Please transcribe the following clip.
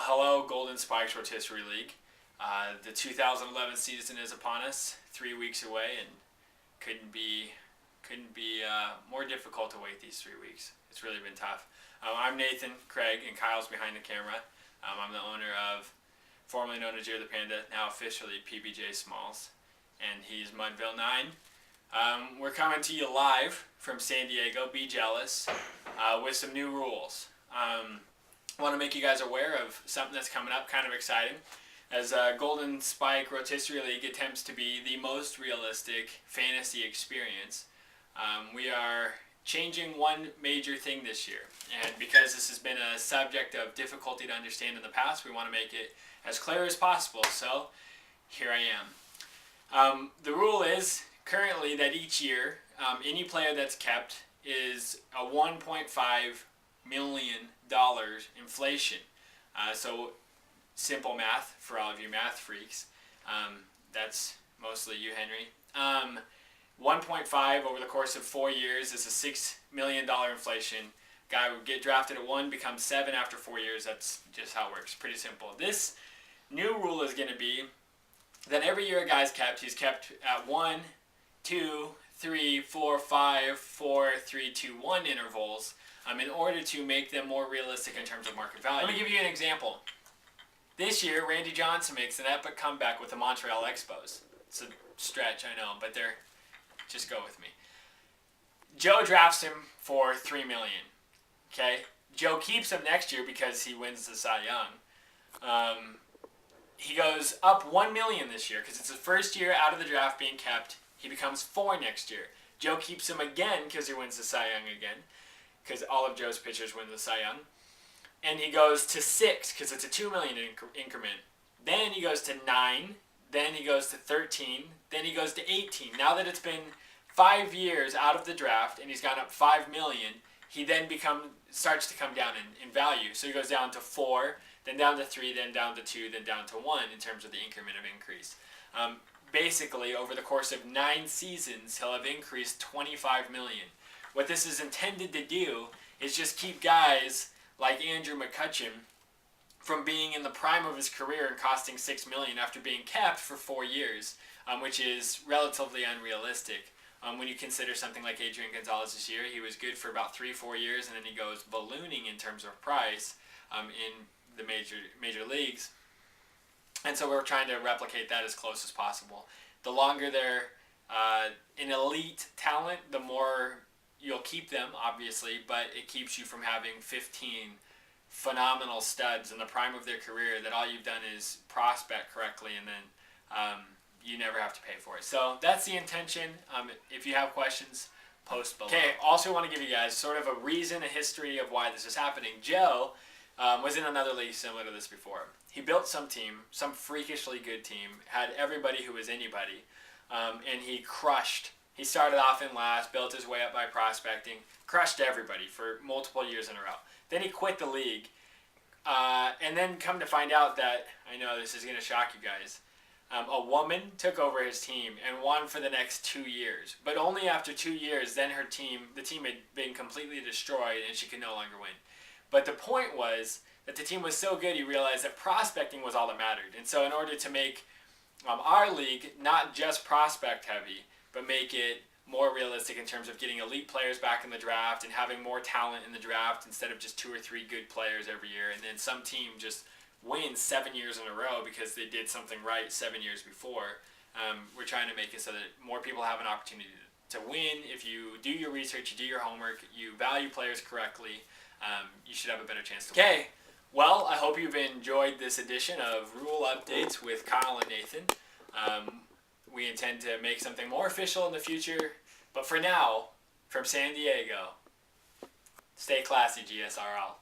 hello, Golden Spikes Rotisserie League. The 2011 season is upon us, 3 weeks away, and couldn't be more difficult to wait these 3 weeks. It's really been tough. I'm Nathan, Craig, and Kyle's behind the camera. I'm the owner of, formerly known as Gsrl the Panda, now officially PBJ Smalls, and he's Mudville 9. We're coming to you live from San Diego, be jealous, with some new rules. I want to make you guys aware of something that's coming up, kind of exciting. As Golden Spike Rotisserie League attempts to be the most realistic fantasy experience, we are changing one major thing this year. And because this has been a subject of difficulty to understand in the past, we want to make it as clear as possible. So here I am. The rule is currently that each year, any player that's kept is a $1.5 million inflation. So simple math for all of you math freaks. That's mostly you, Henry. 1.5 over the course of 4 years is a $6 million inflation. Guy would get drafted at 1, becomes 7 after 4 years. That's just how it works. Pretty simple. This new rule is going to be that every year a guy's kept, he's kept at 1, 2, 3, 4, 5, 4, 3, 2, 1 intervals in order to make them more realistic in terms of market value. Let me give you an example. This year, Randy Johnson makes an epic comeback with the Montreal Expos. It's a stretch, I know, but just go with me. Joe drafts him for $3 million. Okay? Joe keeps him next year because he wins the Cy Young. He goes up $1 million this year because it's his first year out of the draft being kept. He becomes 4 next year. Joe keeps him again because he wins the Cy Young again, because all of Joe's pitchers win the Cy Young. And he goes to 6 because it's a $2 million increment. Then he goes to 9. Then he goes to 13. Then he goes to 18. Now that it's been 5 years out of the draft and he's gone up $5 million, he then starts to come down in value. So he goes down to 4, then down to 3, then down to 2, then down to 1 in terms of the increment of increase. Basically, over the course of 9 seasons, he'll have increased $25 million. What this is intended to do is just keep guys like Andrew McCutcheon from being in the prime of his career and costing $6 million after being kept for 4 years, which is relatively unrealistic. When you consider something like Adrian Gonzalez this year, he was good for about 3-4 years, and then he goes ballooning in terms of price in the major leagues. And so we're trying to replicate that as close as possible. The longer they're an elite talent, the more you'll keep them, obviously, but it keeps you from having 15 phenomenal studs in the prime of their career that all you've done is prospect correctly, and then you never have to pay for it. So that's the intention. If you have questions, post below. Okay, also want to give you guys sort of a reason, a history of why this is happening. Joe was in another league similar to this before. He built some team, some freakishly good team, had everybody who was anybody, and he crushed. He started off in last, built his way up by prospecting, crushed everybody for multiple years in a row. Then he quit the league, and then come to find out that, I know this is going to shock you guys, a woman took over his team and won for the next 2 years. But only after 2 years, then the team had been completely destroyed and she could no longer win. But the point was that the team was so good, he realized that prospecting was all that mattered. And so in order to make our league not just prospect heavy, but make it more realistic in terms of getting elite players back in the draft and having more talent in the draft instead of just 2 or 3 good players every year, and then some team just wins 7 years in a row because they did something right 7 years before. We're trying to make it so that more people have an opportunity to win. If you do your research, you do your homework, you value players correctly, you should have a better chance to win. Okay, well, I hope you've enjoyed this edition of Rule Updates with Kyle and Nathan. We intend to make something more official in the future, but for now, from San Diego, stay classy, Gsrl.